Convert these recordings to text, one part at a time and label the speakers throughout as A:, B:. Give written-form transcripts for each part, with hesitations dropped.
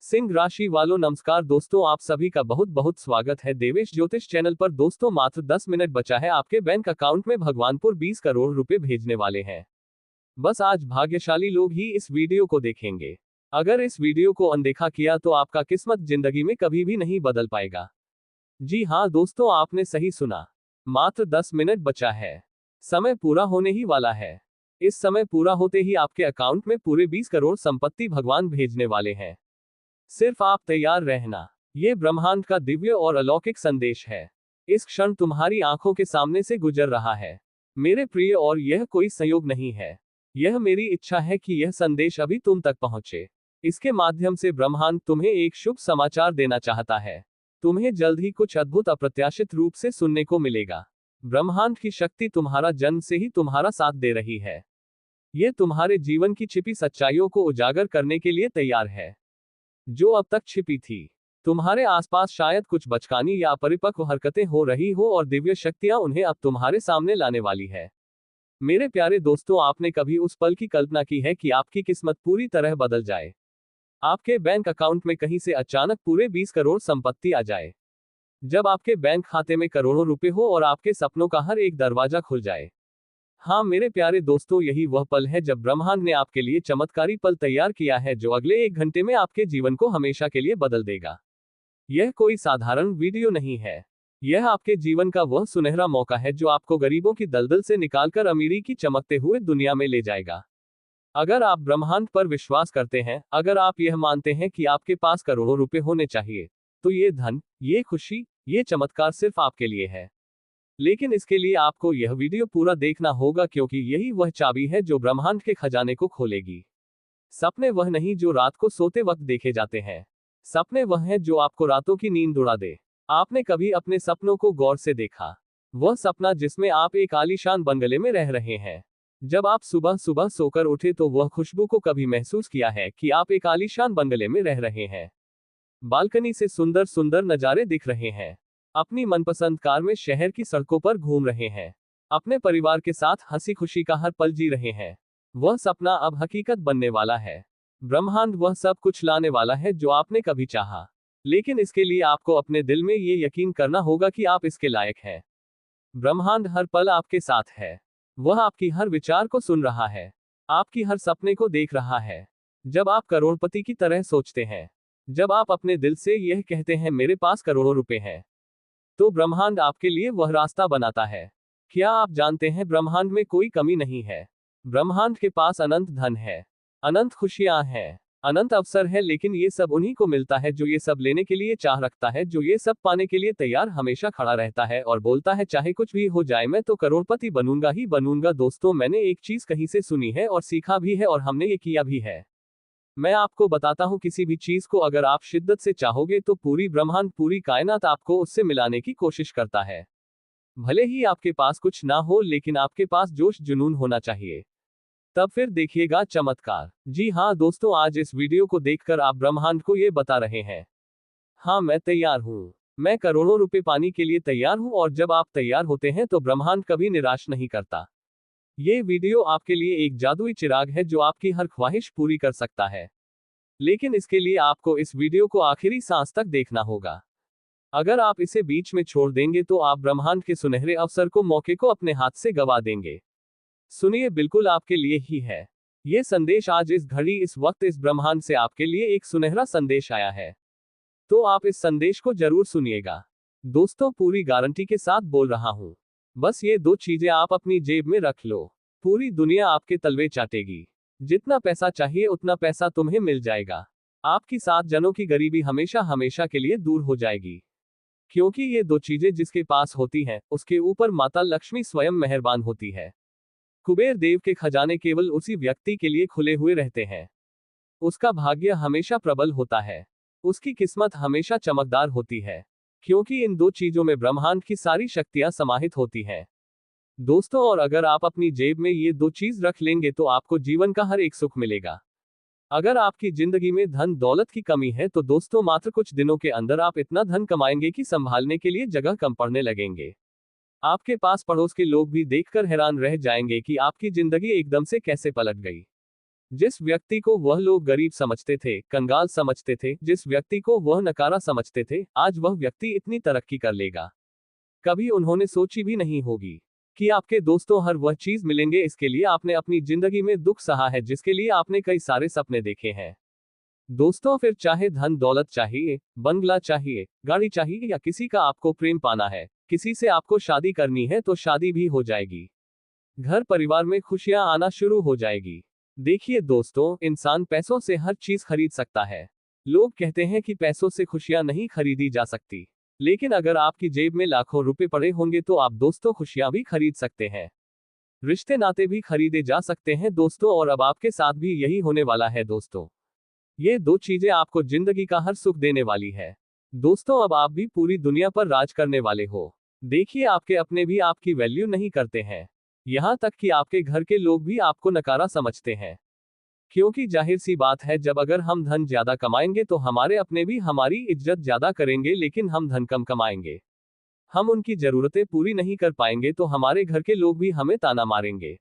A: सिंह राशि वालों नमस्कार दोस्तों, आप सभी का बहुत बहुत स्वागत है देवेश ज्योतिष चैनल पर। दोस्तों मात्र 10 मिनट बचा है, आपके बैंक अकाउंट में भगवानपुर 20 करोड़ रुपए भेजने वाले हैं। बस आज भाग्यशाली लोग ही इस वीडियो को देखेंगे। अगर इस वीडियो को अनदेखा किया तो आपका किस्मत जिंदगी में कभी भी नहीं बदल पाएगा। जी हाँ दोस्तों, आपने सही सुना, मात्र 10 मिनट बचा है, समय पूरा होने ही वाला है। इस समय पूरा होते ही आपके अकाउंट में पूरे 20 करोड़ संपत्ति भगवान भेजने वाले हैं। सिर्फ आप तैयार रहना, ये ब्रह्मांड का दिव्य और अलौकिक संदेश है। इस क्षण तुम्हारी आंखों के सामने से गुजर रहा है मेरे प्रिय, और यह कोई संयोग नहीं है, यह मेरी इच्छा है कि यह संदेश अभी तुम तक पहुंचे। इसके माध्यम से ब्रह्मांड तुम्हें एक शुभ समाचार देना चाहता है। तुम्हें जल्द ही कुछ अद्भुत अप्रत्याशित रूप से सुनने को मिलेगा। ब्रह्मांड की शक्ति तुम्हारा जन्म से ही तुम्हारा साथ दे रही है। यह तुम्हारे जीवन की छिपी सच्चाइयों को उजागर करने के लिए तैयार है, जो अब तक छिपी थी। तुम्हारे आसपास शायद कुछ बचकानी या अपरिपक्व हरकतें हो रही हो, और दिव्य शक्तियां उन्हें अब तुम्हारे सामने लाने वाली है। मेरे प्यारे दोस्तों, आपने कभी उस पल की कल्पना की है कि आपकी किस्मत पूरी तरह बदल जाए? आपके बैंक अकाउंट में कहीं से अचानक पूरे 20 करोड़ संपत्ति आ जाए। जब आपके बैंक खाते में करोड़ों रुपए हो और आपके सपनों का हर एक दरवाजा खुल जाए। हाँ मेरे प्यारे दोस्तों, यही वह पल है जब ब्रह्मांड ने आपके लिए चमत्कारी पल तैयार किया है, जो अगले 1 घंटे में आपके जीवन को हमेशा के लिए बदल देगा। यह कोई साधारण वीडियो नहीं है, यह आपके जीवन का वह सुनहरा मौका है जो आपको गरीबों की दलदल से निकालकर अमीरी की चमकते हुए दुनिया में ले जाएगा। अगर आप ब्रह्मांड पर विश्वास करते हैं, अगर आप यह मानते हैं कि आपके पास करोड़ों रुपए होने चाहिए, तो ये धन, ये खुशी, ये चमत्कार सिर्फ आपके लिए है। लेकिन इसके लिए आपको यह वीडियो पूरा देखना होगा, क्योंकि यही वह चाबी है जो ब्रह्मांड के खजाने को खोलेगी। सपने वह नहीं जो रात को सोते वक्त देखे जाते हैं, सपने वह हैं जो आपको रातों की नींद उड़ा दे। आपने कभी अपने सपनों को गौर से देखा? वह सपना जिसमें आप एक आलीशान बंगले में रह रहे हैं। जब आप सुबह सुबह सोकर उठे तो वह खुशबू को कभी महसूस किया है कि आप एक आलीशान बंगले में रह रहे हैं? बालकनी से सुंदर सुंदर नजारे दिख रहे हैं, अपनी मनपसंद कार में शहर की सड़कों पर घूम रहे हैं, अपने परिवार के साथ हंसी खुशी का हर पल जी रहे हैं। वह सपना अब हकीकत बनने वाला है। ब्रह्मांड वह सब कुछ लाने वाला है जो आपने कभी चाहा, लेकिन इसके लिए आपको अपने दिल में ये यकीन करना होगा कि आप इसके लायक हैं। ब्रह्मांड हर पल आपके साथ है, वह आपकी हर विचार को सुन रहा है, आपकी हर सपने को देख रहा है। जब आप करोड़पति की तरह सोचते हैं, जब आप अपने दिल से यह कहते हैं मेरे पास करोड़ों रुपए हैं, तो ब्रह्मांड आपके लिए वह रास्ता बनाता है। क्या आप जानते हैं, ब्रह्मांड में कोई कमी नहीं है। ब्रह्मांड के पास अनंत धन है, अनंत खुशियां हैं, अनंत अवसर है, लेकिन ये सब उन्हीं को मिलता है जो ये सब लेने के लिए चाह रखता है, जो ये सब पाने के लिए तैयार हमेशा खड़ा रहता है और बोलता है चाहे कुछ भी हो जाए मैं तो करोड़पति बनूंगा ही बनूंगा। दोस्तों, मैंने एक चीज कहीं से सुनी है और सीखा भी है, और हमने ये किया भी है। मैं आपको बताता हूँ, किसी भी चीज को अगर आप शिद्दत से चाहोगे तो पूरी ब्रह्मांड, पूरी कायनात आपको उससे मिलाने की कोशिश करता है। भले ही आपके पास कुछ ना हो, लेकिन आपके पास जोश जुनून होना चाहिए, तब फिर देखिएगा चमत्कार। जी हाँ दोस्तों, आज इस वीडियो को देखकर आप ब्रह्मांड को ये बता रहे हैं, हाँ मैं तैयार हूँ, मैं करोड़ों रुपए पाने के लिए तैयार हूँ। और जब आप तैयार होते हैं तो ब्रह्मांड कभी निराश नहीं करता। ये वीडियो आपके लिए एक जादुई चिराग है जो आपकी हर ख्वाहिश पूरी कर सकता है, लेकिन इसके लिए आपको इस वीडियो को आखिरी सांस तक देखना होगा। अगर आप इसे बीच में छोड़ देंगे तो आप ब्रह्मांड के सुनहरे अवसर को, मौके को अपने हाथ से गवा देंगे। सुनिए, बिल्कुल आपके लिए ही है ये संदेश। आज इस घड़ी, इस वक्त, इस ब्रह्मांड से आपके लिए एक सुनहरा संदेश आया है, तो आप इस संदेश को जरूर सुनिएगा। दोस्तों, पूरी गारंटी के साथ बोल रहा हूं, बस ये 2 चीजें आप अपनी जेब में रख लो, पूरी दुनिया आपके तलवे चाटेगी। जितना पैसा चाहिए उतना पैसा तुम्हें मिल जाएगा। आपकी 7 जनों की गरीबी हमेशा हमेशा के लिए दूर हो जाएगी, क्योंकि ये 2 चीजें जिसके पास होती हैं, उसके ऊपर माता लक्ष्मी स्वयं मेहरबान होती है। कुबेर देव के खजाने केवल उसी व्यक्ति के लिए खुले हुए रहते हैं। उसका भाग्य हमेशा प्रबल होता है, उसकी किस्मत हमेशा चमकदार होती है, क्योंकि इन 2 चीजों में ब्रह्मांड की सारी शक्तियां समाहित होती हैं। दोस्तों, और अगर आप अपनी जेब में ये 2 चीज रख लेंगे तो आपको जीवन का हर एक सुख मिलेगा। अगर आपकी जिंदगी में धन दौलत की कमी है तो दोस्तों, मात्र कुछ दिनों के अंदर आप इतना धन कमाएंगे कि संभालने के लिए जगह कम पड़ने लगेंगे। आपके पास पड़ोस के लोग भी देखकर हैरान रह जाएंगे कि आपकी जिंदगी एकदम से कैसे पलट गई। जिस व्यक्ति को वह लोग गरीब समझते थे, कंगाल समझते थे, जिस व्यक्ति को वह नकारा समझते थे, आज वह व्यक्ति इतनी तरक्की कर लेगा। कभी उन्होंने सोची भी नहीं होगी कि आपके दोस्तों हर वह चीज मिलेंगे। इसके लिए आपने अपनी जिंदगी में दुख सहा है, जिसके लिए आपने कई सारे सपने देखे हैं। दोस्तों फिर चाहे धन दौलत चाहिए, बंगला चाहिए, गाड़ी चाहिए, या किसी का आपको प्रेम पाना है, किसी से आपको शादी करनी है तो शादी भी हो जाएगी। घर परिवार में खुशियां आना शुरू हो जाएगी। देखिए दोस्तों, इंसान पैसों से हर चीज खरीद सकता है। लोग कहते हैं कि पैसों से खुशियां नहीं खरीदी जा सकती, लेकिन अगर आपकी जेब में लाखों रुपए पड़े होंगे तो आप दोस्तों खुशियां भी खरीद सकते हैं। रिश्ते नाते भी खरीदे जा सकते हैं दोस्तों, और अब आपके साथ भी यही होने वाला है दोस्तों। ये दो चीजें आपको जिंदगी का हर सुख देने वाली है। दोस्तों अब आप भी पूरी दुनिया पर राज करने वाले हो। देखिए आपके अपने भी आपकी वैल्यू नहीं करते हैं, यहां तक कि आपके घर के लोग भी आपको नकारा समझते हैं। क्योंकि जाहिर सी बात है, जब अगर हम धन ज्यादा कमाएंगे तो हमारे अपने भी हमारी इज्जत ज्यादा करेंगे, लेकिन हम धन कम कमाएंगे, हम उनकी जरूरतें पूरी नहीं कर पाएंगे तो हमारे घर के लोग भी हमें ताना मारेंगे,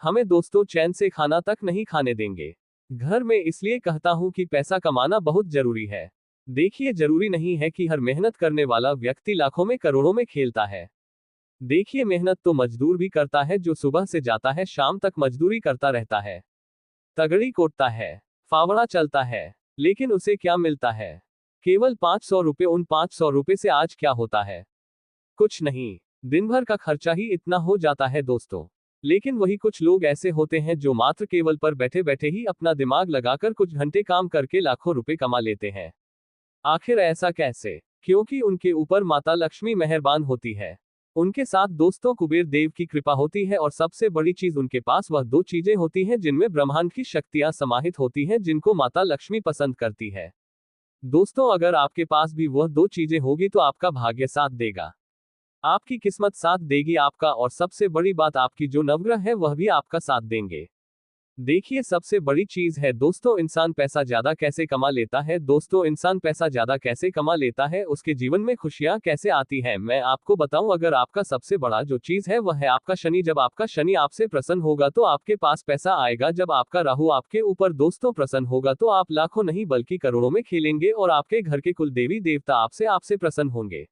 A: हमें दोस्तों चैन से खाना तक नहीं खाने देंगे घर में। इसलिए कहता हूं कि पैसा कमाना बहुत जरूरी है। देखिए जरूरी नहीं है कि हर मेहनत करने वाला व्यक्ति लाखों में करोड़ों में खेलता है। देखिए मेहनत तो मजदूर भी करता है, जो सुबह से जाता है शाम तक मजदूरी करता रहता है, तगड़ी कोटता है, फावड़ा चलता है, लेकिन उसे क्या मिलता है? केवल 500 रुपए। उन 500 रुपए से आज क्या होता है? कुछ नहीं। दिन भर का खर्चा ही इतना हो जाता है दोस्तों। लेकिन वही कुछ लोग ऐसे होते हैं जो मात्र केवल पर बैठे बैठे ही अपना दिमाग लगाकर कुछ घंटे काम करके लाखों रुपए कमा लेते हैं। आखिर ऐसा कैसे? क्योंकि उनके ऊपर माता लक्ष्मी मेहरबान होती है, उनके साथ दोस्तों कुबेर देव की कृपा होती है, और सबसे बड़ी चीज उनके पास वह दो चीजें होती हैं जिनमें ब्रह्मांड की शक्तियां समाहित होती हैं, जिनको माता लक्ष्मी पसंद करती है। दोस्तों अगर आपके पास भी वह दो चीजें होगी तो आपका भाग्य साथ देगा, आपकी किस्मत साथ देगी आपका, और सबसे बड़ी बात आपकी जो नवग्रह है वह भी आपका साथ देंगे। देखिए सबसे बड़ी चीज है दोस्तों, इंसान पैसा ज्यादा कैसे कमा लेता है। दोस्तों इंसान पैसा ज्यादा कैसे कमा लेता है, उसके जीवन में खुशियां कैसे आती हैं, मैं आपको बताऊं। अगर आपका सबसे बड़ा जो चीज है वह है आपका शनि। जब आपका शनि आपसे प्रसन्न होगा तो आपके पास पैसा आएगा। जब आपका राहु आपके ऊपर दोस्तों प्रसन्न होगा तो आप लाखों नहीं बल्कि करोड़ों में खेलेंगे, और आपके घर के कुल देवी देवता आपसे प्रसन्न होंगे।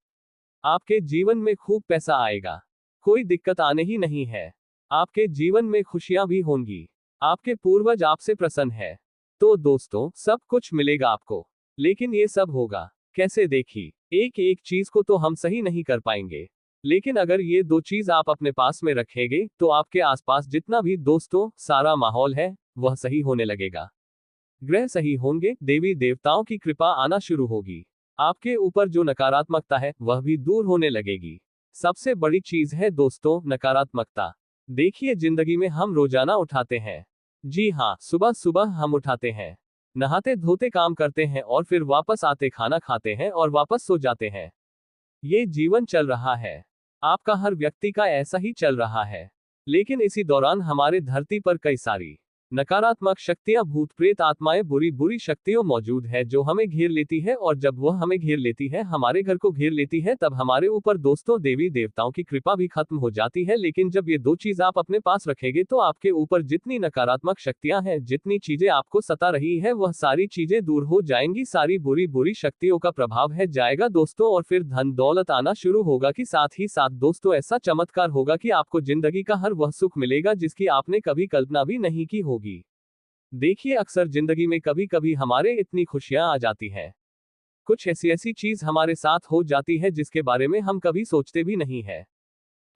A: आपके जीवन में खूब पैसा आएगा, कोई दिक्कत आने ही नहीं है। आपके जीवन में खुशियां भी होंगी, आपके पूर्वज आपसे प्रसन्न है। तो दोस्तों सब कुछ मिलेगा आपको, लेकिन ये सब होगा कैसे? देखिए एक एक चीज को तो हम सही नहीं कर पाएंगे, लेकिन अगर ये दो चीज आप अपने पास में रखेंगे तो आपके आसपास जितना भी दोस्तों सारा माहौल है वह सही होने लगेगा। ग्रह सही होंगे, देवी देवताओं की कृपा आना शुरू होगी, आपके ऊपर जो नकारात्मकता है वह भी दूर होने लगेगी। सबसे बड़ी चीज है दोस्तों नकारात्मकता। देखिए जिंदगी में हम रोजाना उठाते हैं, जी हाँ सुबह सुबह हम उठाते हैं, नहाते धोते काम करते हैं, और फिर वापस आते खाना खाते हैं और वापस सो जाते हैं। ये जीवन चल रहा है, आपका हर व्यक्ति का ऐसा ही चल रहा है। लेकिन इसी दौरान हमारे धरती पर कई सारी नकारात्मक शक्तियां, भूत प्रेत आत्माएं, बुरी बुरी शक्तियां मौजूद है जो हमें घेर लेती है, और जब वह हमें घेर लेती है, हमारे घर को घेर लेती है, तब हमारे ऊपर दोस्तों देवी देवताओं की कृपा भी खत्म हो जाती है। लेकिन जब ये दो चीज आप अपने पास रखेंगे तो आपके ऊपर जितनी नकारात्मक शक्तियां हैं, जितनी चीजें आपको सता रही है, वह सारी चीजें दूर हो जाएंगी, सारी बुरी बुरी शक्तियों का प्रभाव है जाएगा दोस्तों, और फिर धन दौलत आना शुरू होगा। कि साथ ही साथ दोस्तों ऐसा चमत्कार होगा कि आपको जिंदगी का हर वह सुख मिलेगा जिसकी आपने कभी कल्पना भी नहीं की होगी। देखिए अक्सर जिंदगी में कभी कभी हमारे इतनी खुशियां आ जाती हैं, कुछ ऐसी ऐसी चीज हमारे साथ हो जाती है जिसके बारे में हम कभी सोचते भी नहीं है।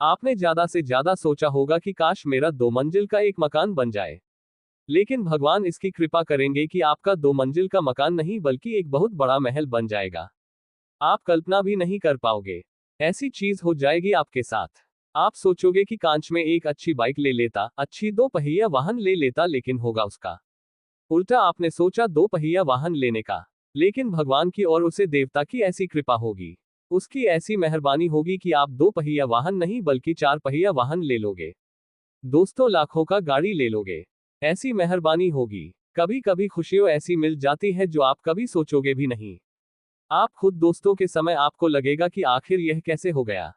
A: आपने ज्यादा से ज्यादा सोचा होगा कि काश मेरा 2 मंजिल का एक मकान बन जाए, लेकिन भगवान इसकी कृपा करेंगे कि आपका 2 मंजिल का मकान नहीं बल्कि एक बहुत बड़ा महल बन जाएगा। आप कल्पना भी नहीं कर पाओगे, ऐसी चीज हो जाएगी आपके साथ। आप सोचोगे कि कांच में एक अच्छी बाइक ले लेता, अच्छी 2 पहिया वाहन ले लेता, लेकिन होगा उसका उल्टा। आपने सोचा 2 पहिया वाहन लेने का, लेकिन भगवान की और उसे देवता की ऐसी कृपा होगी, उसकी ऐसी मेहरबानी होगी कि आप 2 पहिया वाहन नहीं बल्कि 4 पहिया वाहन ले लोगे दोस्तों, लाखों का गाड़ी ले लोगे। ऐसी मेहरबानी होगी। कभी कभी खुशियों ऐसी मिल जाती है जो आप कभी सोचोगे भी नहीं। आप खुद दोस्तों के समय आपको लगेगा कि आखिर यह कैसे हो गया।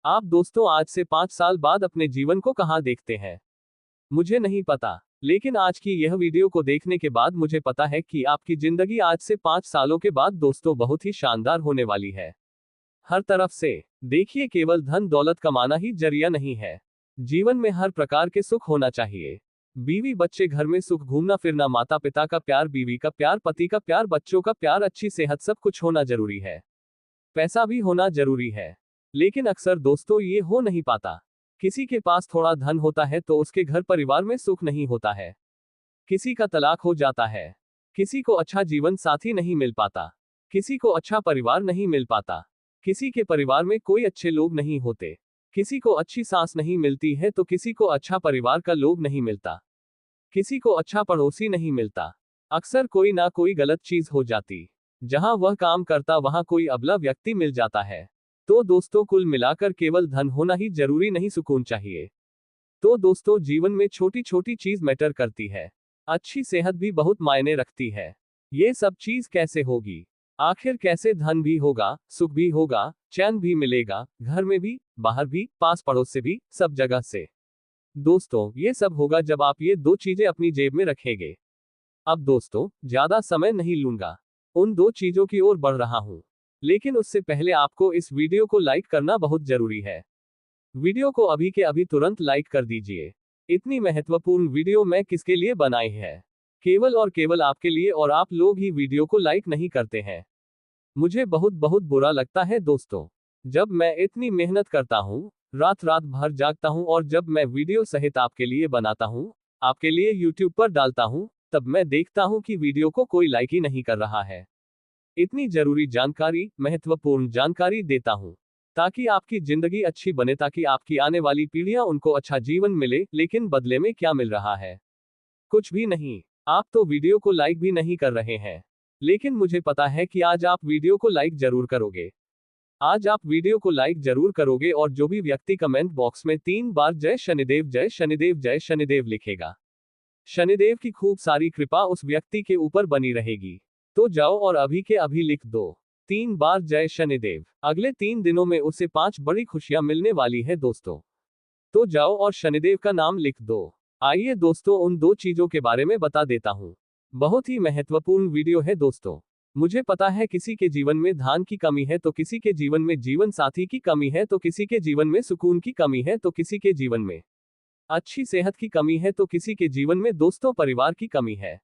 A: आप दोस्तों आज से 5 साल बाद अपने जीवन को कहां देखते हैं, मुझे नहीं पता। लेकिन आज की यह वीडियो को देखने के बाद मुझे पता है कि आपकी जिंदगी आज से 5 सालों के बाद दोस्तों बहुत ही शानदार होने वाली है। हर तरफ से देखिए, केवल धन दौलत कमाना ही जरिया नहीं है। जीवन में हर प्रकार के सुख होना चाहिए। बीवी बच्चे, घर में सुख, घूमना फिरना, माता पिता का प्यार, बीवी का प्यार, पति का प्यार, बच्चों का प्यार, अच्छी सेहत, सब कुछ होना जरूरी है। पैसा भी होना जरूरी है। लेकिन अक्सर दोस्तों ये हो नहीं पाता। किसी के पास थोड़ा धन होता है तो उसके घर परिवार में सुख नहीं होता है। किसी का तलाक हो जाता है। किसी को अच्छा जीवन साथी नहीं मिल पाता। किसी को अच्छा परिवार नहीं मिल पाता। किसी के परिवार में कोई अच्छे लोग नहीं होते। किसी को अच्छी सास नहीं मिलती है तो किसी को अच्छा परिवार का लोग नहीं मिलता। किसी को अच्छा पड़ोसी नहीं मिलता। अक्सर कोई ना कोई गलत चीज हो जाती। जहां वह काम करता वहां कोई अबला व्यक्ति मिल जाता है। तो दोस्तों, कुल मिलाकर केवल धन होना ही जरूरी नहीं, सुकून चाहिए। तो दोस्तों, जीवन में छोटी छोटी चीज मैटर करती है। अच्छी सेहत भी बहुत मायने रखती है। ये सब चीज कैसे होगी? आखिर कैसे धन भी होगा, सुख भी होगा, चैन भी मिलेगा, घर में भी, बाहर भी, पास पड़ोस से भी, सब जगह से। दोस्तों, ये सब होगा जब आप ये दो चीजें अपनी जेब में रखेंगे। अब दोस्तों, ज्यादा समय नहीं लूंगा, उन दो चीजों की ओर बढ़ रहा हूं। लेकिन उससे पहले आपको इस वीडियो को लाइक करना बहुत जरूरी है। वीडियो को अभी के अभी तुरंत लाइक कर दीजिए। इतनी महत्वपूर्ण वीडियो मैं किसके लिए बनाई है? केवल और केवल आपके लिए, और आप लोग ही वीडियो को लाइक नहीं करते हैं। मुझे बहुत बहुत बुरा लगता है दोस्तों। जब मैं इतनी मेहनत करता हूँ, रात रात भर जागता हूँ, और जब मैं वीडियो सहित आपके लिए बनाता हूँ, आपके लिए YouTube पर डालता हूँ, तब मैं देखता हूँ कि वीडियो को कोई लाइक ही नहीं कर रहा है। इतनी जरूरी जानकारी, महत्वपूर्ण जानकारी देता हूँ ताकि आपकी जिंदगी अच्छी बने, ताकि आपकी आने वाली पीढ़ियां, उनको अच्छा जीवन मिले। लेकिन बदले में क्या मिल रहा है? कुछ भी नहीं। आप तो वीडियो को लाइक भी नहीं कर रहे हैं। लेकिन मुझे पता है कि आज आप वीडियो को लाइक जरूर करोगे। आज आप वीडियो को लाइक जरूर करोगे, और जो भी व्यक्ति कमेंट बॉक्स में 3 बार जय शनिदेव, जय शनिदेव, जय शनिदेव लिखेगा, शनिदेव की खूब सारी कृपा उस व्यक्ति के ऊपर बनी रहेगी। तो जाओ और अभी के अभी लिख दो 3 बार जय शनिदेव। अगले 3 दिनों में उसे 5 बड़ी खुशियां मिलने वाली है दोस्तों। तो जाओ और शनिदेव का नाम लिख दो। आइए दोस्तों, उन दो चीजों के बारे में बता देता हूँ। बहुत ही महत्वपूर्ण वीडियो है दोस्तों। मुझे पता है किसी के जीवन में धन की कमी है, तो किसी के जीवन में जीवन साथी की कमी है, तो किसी के जीवन में सुकून की कमी है, तो किसी के जीवन में अच्छी सेहत की कमी है, तो किसी के जीवन में दोस्तों परिवार की कमी है।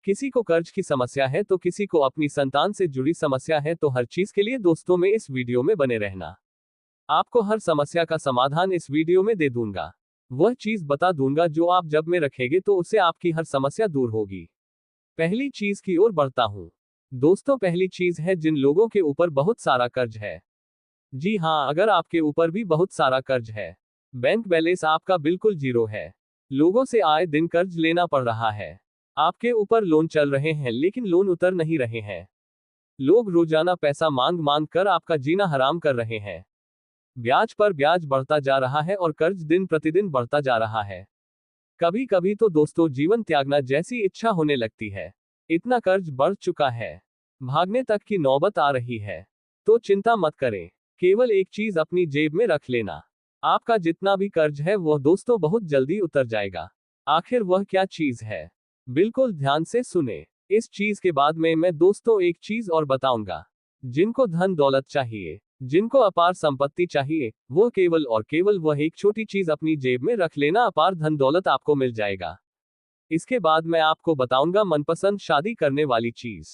A: किसी को कर्ज की समस्या है, तो किसी को अपनी संतान से जुड़ी समस्या है। तो हर चीज के लिए दोस्तों में इस वीडियो में बने रहना। आपको हर समस्या का समाधान इस वीडियो में दे दूंगा। वह चीज बता दूंगा जो आप जब में रखेंगे तो उससे आपकी हर समस्या दूर होगी। पहली चीज की ओर बढ़ता हूं दोस्तों। पहली चीज है, जिन लोगों के ऊपर बहुत सारा कर्ज है। जी हां, अगर आपके ऊपर भी बहुत सारा कर्ज है, बैंक बैलेंस आपका बिल्कुल जीरो है, लोगों से आए दिन कर्ज लेना पड़ रहा है, आपके ऊपर लोन चल रहे हैं लेकिन लोन उतर नहीं रहे हैं, लोग रोजाना पैसा मांग मांग कर आपका जीना हराम कर रहे हैं, ब्याज पर ब्याज बढ़ता जा रहा है और कर्ज दिन प्रतिदिन बढ़ता जा रहा है। कभी कभी तो दोस्तों जीवन त्यागना जैसी इच्छा होने लगती है। इतना कर्ज बढ़ चुका है, भागने तक की नौबत आ रही है। तो चिंता मत करें, केवल एक चीज अपनी जेब में रख लेना। आपका जितना भी कर्ज है वह दोस्तों बहुत जल्दी उतर जाएगा। आखिर वह क्या चीज है? बिल्कुल ध्यान से सुने। इस चीज के बाद में मैं दोस्तों एक चीज और बताऊंगा। जिनको धन दौलत चाहिए, जिनको अपार संपत्ति चाहिए, वो केवल और केवल वह एक छोटी चीज अपनी जेब में रख लेना, अपार धन दौलत आपको मिल जाएगा। इसके बाद मैं आपको बताऊंगा मनपसंद शादी करने वाली चीज।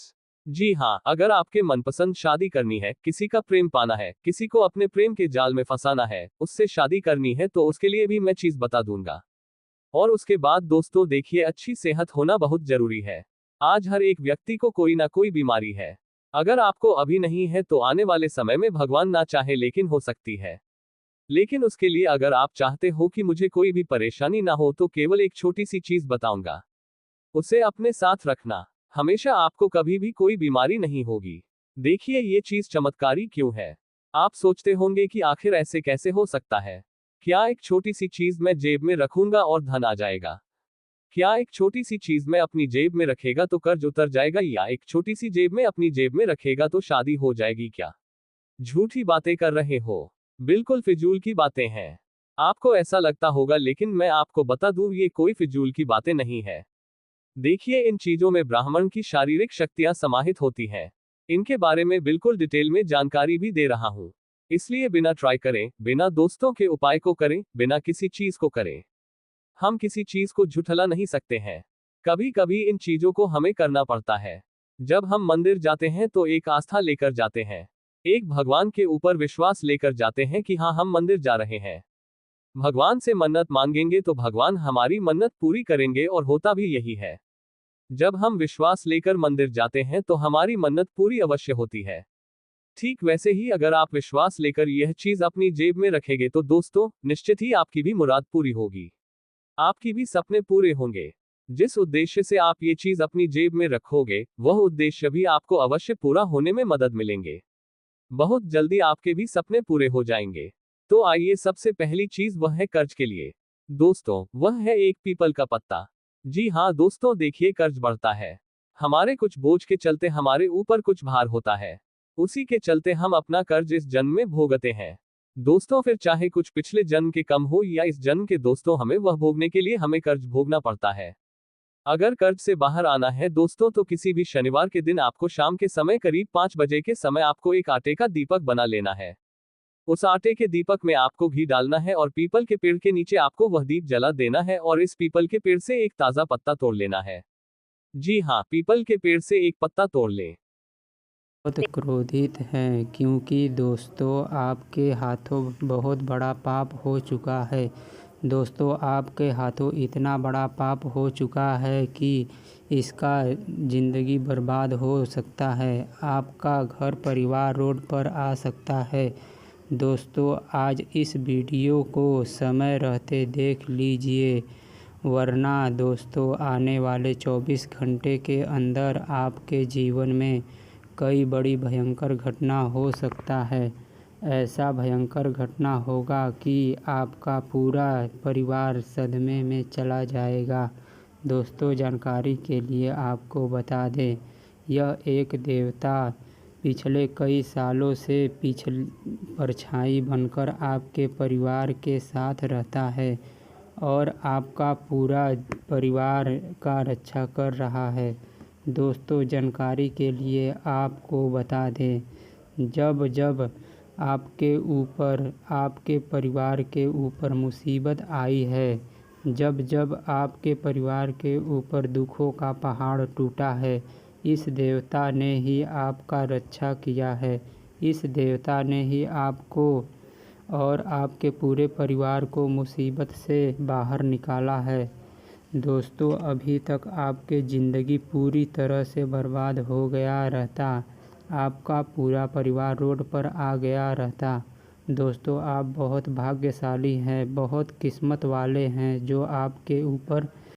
A: जी हाँ, अगर आपके मनपसंद शादी करनी है, किसी का प्रेम पाना है, किसी को अपने प्रेम के जाल में फंसाना है, उससे शादी करनी है, तो उसके लिए भी मैं चीज बता दूंगा। और उसके बाद दोस्तों देखिए, अच्छी सेहत होना बहुत जरूरी है। आज हर एक व्यक्ति को कोई ना कोई बीमारी है। अगर आपको अभी नहीं है तो आने वाले समय में भगवान ना चाहे लेकिन हो सकती है। लेकिन उसके लिए अगर आप चाहते हो कि मुझे कोई भी परेशानी ना हो, तो केवल एक छोटी सी चीज बताऊंगा, उसे अपने साथ रखना। हमेशा आपको कभी भी कोई बीमारी नहीं होगी। देखिए ये चीज चमत्कारी क्यों है? आप सोचते होंगे कि आखिर ऐसे कैसे हो सकता है? क्या एक छोटी सी चीज मैं जेब में रखूंगा और धन आ जाएगा? क्या एक छोटी सी चीज में अपनी जेब में रखेगा तो कर्ज उतर जाएगा? या एक छोटी सी जेब में अपनी जेब में रखेगा तो शादी हो जाएगी क्या? झूठी बातें कर रहे हो, बिल्कुल फिजूल की बातें हैं। आपको ऐसा लगता होगा, लेकिन मैं आपको बता दूं, ये कोई फिजूल की बातें नहीं है। देखिए, इन चीजों में ब्राह्मण की शारीरिक शक्तियां समाहित होती हैं। इनके बारे में बिल्कुल डिटेल में जानकारी भी दे रहा हूं। इसलिए बिना ट्राई करें, बिना दोस्तों के उपाय को करें, बिना किसी चीज को करें। हम किसी चीज को झुठला नहीं सकते हैं। कभी कभी इन चीजों को हमें करना पड़ता है। जब हम मंदिर जाते हैं तो एक आस्था लेकर जाते हैं। एक भगवान के ऊपर विश्वास लेकर जाते हैं कि हाँ, हम मंदिर जा रहे हैं। भगवान से मन्नत मांगेंगे तो भगवान हमारी मन्नत पूरी करेंगे, और होता भी यही है। जब हम विश्वास लेकर मंदिर जाते हैं तो हमारी मन्नत पूरी अवश्य होती है। ठीक वैसे ही अगर आप विश्वास लेकर यह चीज अपनी जेब में रखेंगे तो दोस्तों, निश्चित ही आपकी भी मुराद पूरी होगी। आपकी भी सपने पूरे होंगे। जिस उद्देश्य से आप ये चीज अपनी जेब में रखोगे, वह उद्देश्य भी आपको अवश्य पूरा होने में मदद मिलेंगे। बहुत जल्दी आपके भी सपने पूरे हो जाएंगे। तो आइए, सबसे पहली चीज वह है कर्ज के लिए। दोस्तों, वह है एक पीपल का पत्ता। जी हाँ दोस्तों, देखिए, कर्ज बढ़ता है। हमारे कुछ बोझ के चलते हमारे ऊपर कुछ भार होता है। उसी के चलते हम अपना कर्ज इस जन्म में भोगते हैं। दोस्तों, फिर चाहे कुछ पिछले जन्म के कम हो या इस जन्म के, दोस्तों, हमें वह भोगने के लिए हमें कर्ज भोगना पड़ता है। अगर कर्ज से बाहर आना है दोस्तों, तो किसी भी शनिवार के दिन आपको शाम के समय करीब 5 बजे के समय आपको एक आटे का दीपक बना लेना है। उस आटे के दीपक में आपको घी डालना है और पीपल के पेड़ के नीचे आपको वह दीप जला देना है, और इस पीपल के पेड़ से एक ताजा पत्ता तोड़ लेना है। जी हाँ, पीपल के पेड़ से एक पत्ता तोड़ लें।
B: बहुत क्रोधित हैं क्योंकि दोस्तों आपके हाथों बहुत बड़ा पाप हो चुका है। दोस्तों, आपके हाथों इतना बड़ा पाप हो चुका है कि इसका ज़िंदगी बर्बाद हो सकता है। आपका घर परिवार रोड पर आ सकता है। दोस्तों, आज इस वीडियो को समय रहते देख लीजिए, वरना दोस्तों आने वाले 24 घंटे के अंदर आपके जीवन में कई बड़ी भयंकर घटना हो सकता है। ऐसा भयंकर घटना होगा कि आपका पूरा परिवार सदमे में चला जाएगा। दोस्तों, जानकारी के लिए आपको बता दें, यह एक देवता पिछले कई सालों से परछाई बनकर आपके परिवार के साथ रहता है और आपका पूरा परिवार का रक्षा कर रहा है। दोस्तों, जानकारी के लिए आपको बता दें, जब जब आपके ऊपर, आपके परिवार के ऊपर मुसीबत आई है, जब जब आपके परिवार के ऊपर दुखों का पहाड़ टूटा है, इस देवता ने ही आपका रक्षा किया है। इस देवता ने ही आपको और आपके पूरे परिवार को मुसीबत से बाहर निकाला है। दोस्तों, अभी तक आपकी ज़िंदगी पूरी तरह से बर्बाद हो गया रहता, आपका पूरा परिवार रोड पर आ गया रहता। दोस्तों, आप बहुत भाग्यशाली हैं, बहुत किस्मत वाले हैं जो आपके ऊपर